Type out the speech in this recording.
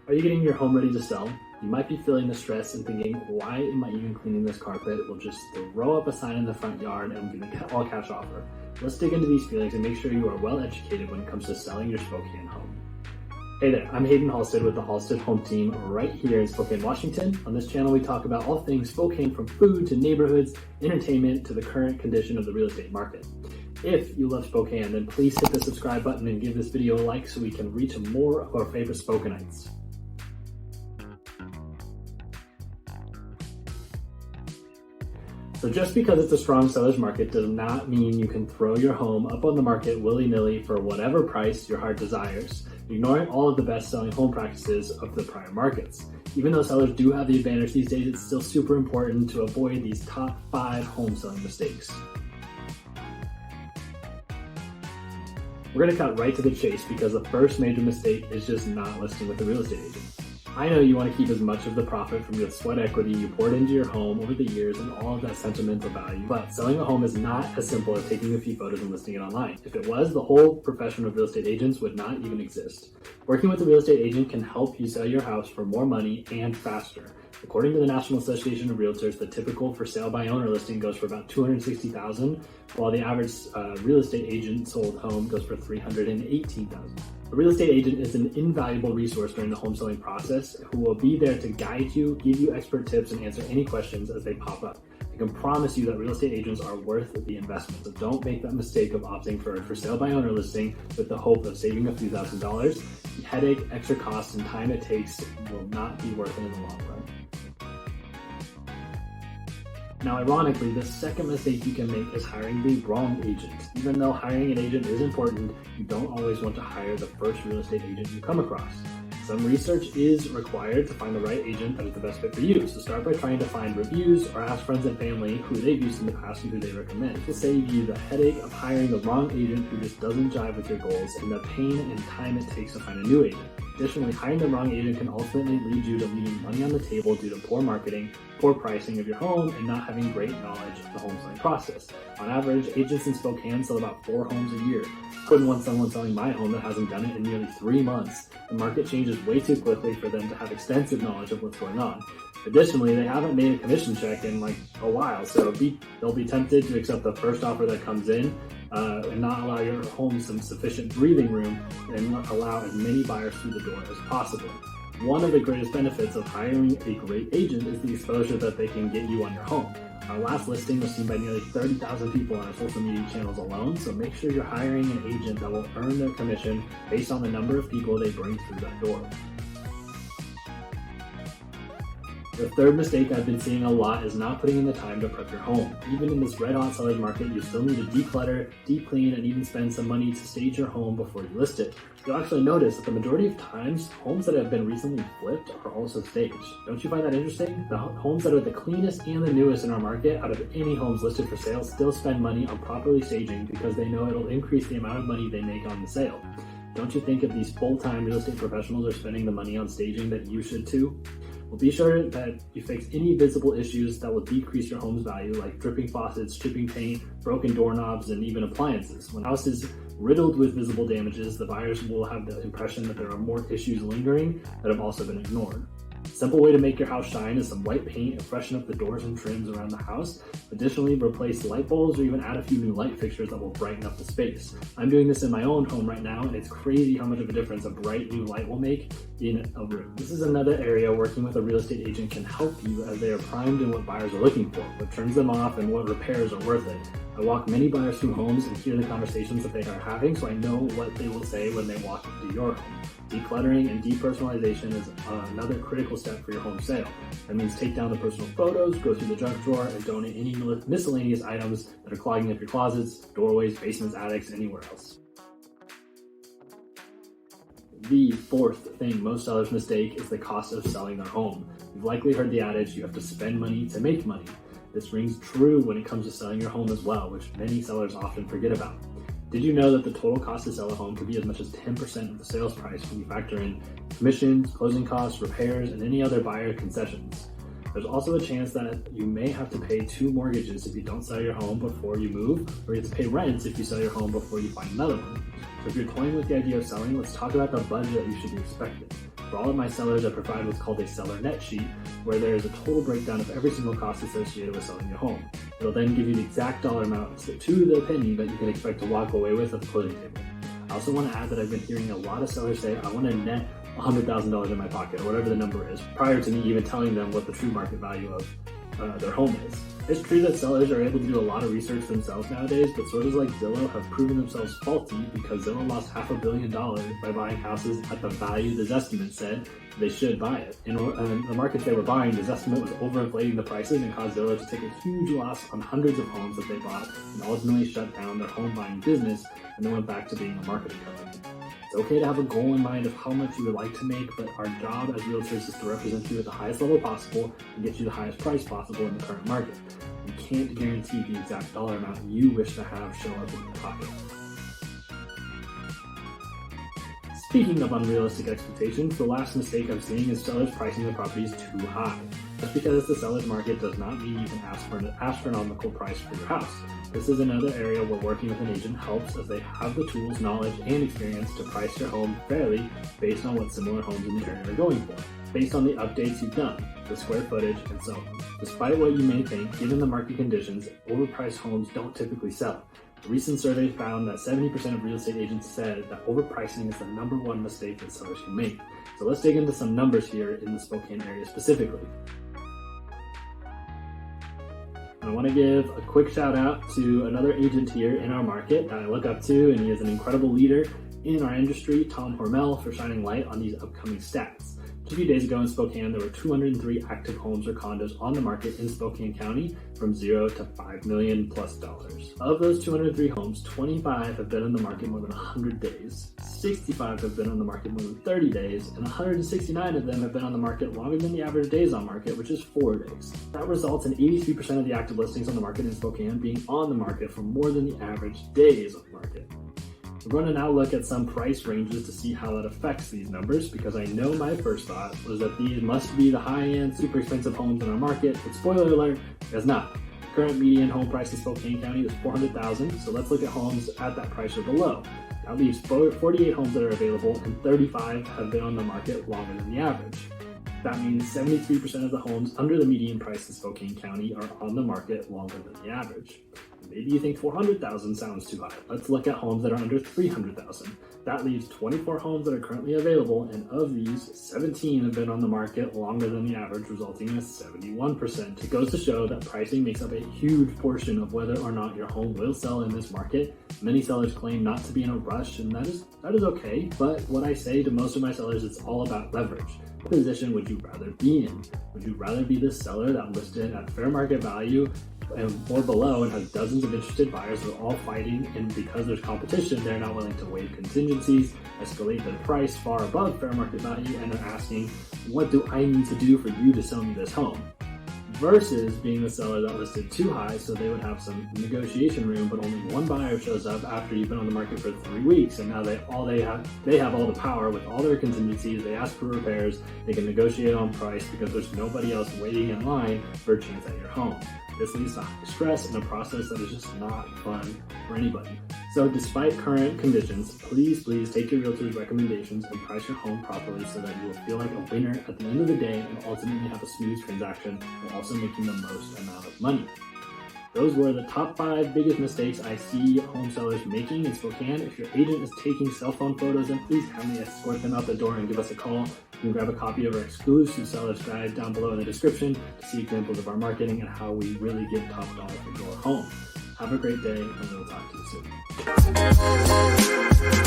Are you getting your home ready to sell? You might be feeling the stress and thinking, why am I even cleaning this carpet? We'll just throw up a sign in the front yard and give an all cash offer. Let's dig into these feelings and make sure you are well educated when it comes to selling your Spokane home. Hey there, I'm Haydn Halsted with the Halsted Home Team right here in Spokane, Washington. On this channel, we talk about all things Spokane, from food to neighborhoods, entertainment to the current condition of the real estate market. If you love Spokane, then please hit the subscribe button and give this video a like so we can reach more of our favorite Spokaneites. So just because it's a strong seller's market does not mean you can throw your home up on the market willy-nilly for whatever price your heart desires, ignoring all of the best-selling home practices of the prior markets. Even though sellers do have the advantage these days, it's still super important to avoid these top 5 home selling mistakes. We're going to cut right to the chase because the first major mistake is just not listing with a real estate agent. I know you want to keep as much of the profit from the sweat equity you poured into your home over the years and all of that sentimental value, but selling a home is not as simple as taking a few photos and listing it online. If it was, the whole profession of real estate agents would not even exist. Working with a real estate agent can help you sell your house for more money and faster. According to the National Association of Realtors, the typical for sale by owner listing goes for about $260,000, while the average real estate agent sold home goes for $318,000. A real estate agent is an invaluable resource during the home selling process who will be there to guide you, give you expert tips, and answer any questions as they pop up. I can promise you that real estate agents are worth the investment, so don't make that mistake of opting for a for sale by owner listing with the hope of saving a few $1,000s. The headache, extra costs, and time it takes will not be worth it in the long run. Now, ironically, the second mistake you can make is hiring the wrong agent. Even though hiring an agent is important, you don't always want to hire the first real estate agent you come across. Some research is required to find the right agent that is the best fit for you. So start by trying to find reviews or ask friends and family who they've used in the past and who they recommend. This will save you the headache of hiring the wrong agent who just doesn't jive with your goals and the pain and time it takes to find a new agent. Additionally, hiring the wrong agent can ultimately lead you to leaving money on the table due to poor marketing, poor pricing of your home, and not having great knowledge of the home selling process. On average, agents in Spokane sell about 4 homes a year. Couldn't want someone selling my home that hasn't done it in nearly 3 months. The market changes way too quickly for them to have extensive knowledge of what's going on. Additionally, they haven't made a commission check in like a while, so they'll be tempted to accept the first offer that comes in and not allow your home some sufficient breathing room and allow as many buyers through the door as possible. One of the greatest benefits of hiring a great agent is the exposure that they can get you on your home. Our last listing was seen by nearly 30,000 people on our social media channels alone, so make sure you're hiring an agent that will earn their commission based on the number of people they bring through that door. The third mistake I've been seeing a lot is not putting in the time to prep your home. Even in this red-hot seller's market, you still need to declutter, deep clean, and even spend some money to stage your home before you list it. You'll actually notice that the majority of times, homes that have been recently flipped are also staged. Don't you find that interesting? The homes that are the cleanest and the newest in our market out of any homes listed for sale still spend money on properly staging because they know it'll increase the amount of money they make on the sale. Don't you think if these full-time real estate professionals are spending the money on staging that you should too? Well, be sure that you fix any visible issues that will decrease your home's value, like dripping faucets, chipping paint, broken doorknobs, and even appliances. When a house is riddled with visible damages, the buyers will have the impression that there are more issues lingering that have also been ignored. A simple way to make your house shine is some white paint and freshen up the doors and trims around the house. Additionally, replace light bulbs or even add a few new light fixtures that will brighten up the space. I'm doing this in my own home right now, and it's crazy how much of a difference a bright new light will make in a room. This is another area working with a real estate agent can help you, as they are primed in what buyers are looking for, what turns them off, and what repairs are worth it. I walk many buyers through homes and hear the conversations that they are having, so I know what they will say when they walk into your home. Decluttering and depersonalization is another critical step for your home sale. That means take down the personal photos, go through the junk drawer, and donate any miscellaneous items that are clogging up your closets, doorways, basements, attics, anywhere else. The fourth thing most sellers mistake is the cost of selling their home. You've likely heard the adage, you have to spend money to make money. This rings true when it comes to selling your home as well, which many sellers often forget about. Did you know that the total cost to sell a home could be as much as 10% of the sales price when you factor in commissions, closing costs, repairs, and any other buyer concessions? There's also a chance that you may have to pay 2 mortgages if you don't sell your home before you move, or you have to pay rent if you sell your home before you find another one. So if you're toying with the idea of selling, let's talk about the budget you should be expecting. For all of my sellers, I provide what's called a seller net sheet, where there is a total breakdown of every single cost associated with selling your home. It'll then give you the exact dollar amount to the penny that you can expect to walk away with at the closing table. I also want to add that I've been hearing a lot of sellers say, I want to net $100,000 in my pocket, or whatever the number is, prior to me even telling them what the true market value of their home is. It's true that sellers are able to do a lot of research themselves nowadays, but sources like Zillow have proven themselves faulty because Zillow lost $500 million by buying houses at the value the Zestimate said they should buy it. In the markets they were buying, the Zestimate was overinflating the prices and caused Zillow to take a huge loss on hundreds of homes that they bought and ultimately shut down their home buying business and then went back to being a marketing company. It's okay to have a goal in mind of how much you would like to make, but our job as realtors is to represent you at the highest level possible and get you the highest price possible in the current market. You can't guarantee the exact dollar amount you wish to have show up in your pocket. Speaking of unrealistic expectations, the last mistake I'm seeing is sellers pricing their properties too high. Just because it's the seller's market does not mean you can ask for an astronomical price for your house. This is another area where working with an agent helps, as they have the tools, knowledge, and experience to price your home fairly based on what similar homes in the area are going for, based on the updates you've done, the square footage, and so on. Despite what you may think, given the market conditions, overpriced homes don't typically sell. A recent survey found that 70% of real estate agents said that overpricing is the number one mistake that sellers can make. So let's dig into some numbers here in the Spokane area specifically. I want to give a quick shout out to another agent here in our market that I look up to, and he is an incredible leader in our industry, Tom Hormel, for shining light on these upcoming stats. Just a few days ago in Spokane, there were 203 active homes or condos on the market in Spokane County from $0 to $5 million plus. Of those 203 homes, 25 have been on the market more than 100 days, 65 have been on the market more than 30 days, and 169 of them have been on the market longer than the average days on market, which is 4 days. That results in 83% of the active listings on the market in Spokane being on the market for more than the average days on the market. We're going to now look at some price ranges to see how that affects these numbers, because I know my first thought was that these must be the high-end, super expensive homes in our market, but spoiler alert, it's not. Current median home price in Spokane County is $400,000, so let's look at homes at that price or below. That leaves 48 homes that are available, and 35 have been on the market longer than the average. That means 73% of the homes under the median price in Spokane County are on the market longer than the average. Maybe you think 400,000 sounds too high. Let's look at homes that are under 300,000. That leaves 24 homes that are currently available, and of these, 17 have been on the market longer than the average, resulting in a 71%. It goes to show that pricing makes up a huge portion of whether or not your home will sell in this market. Many sellers claim not to be in a rush, and that is okay, but what I say to most of my sellers, it's all about leverage. What position would you rather be in? Would you rather be the seller that listed at fair market value or below and has dozens of interested buyers who are all fighting, and because there's competition, they're not willing to waive contingencies, escalate their price far above fair market value, and they're asking, what do I need to do for you to sell me this home? Versus being the seller that listed too high, so they would have some negotiation room, but only one buyer shows up after you've been on the market for 3 weeks, and now they have all the power with all their contingencies. They ask for repairs, they can negotiate on price because there's nobody else waiting in line for a chance at your home. This leads to high stress and a process that is just not fun for anybody. So despite current conditions, please take your realtor's recommendations and price your home properly so that you will feel like a winner at the end of the day and ultimately have a smooth transaction while also making the most amount of money. Those were the top 5 biggest mistakes I see home sellers making in Spokane. If your agent is taking cell phone photos, then please kindly escort them out the door and give us a call. You can grab a copy of our exclusive seller's guide down below in the description to see examples of our marketing and how we really get top dollar for your home. Have a great day, and we'll talk to you soon.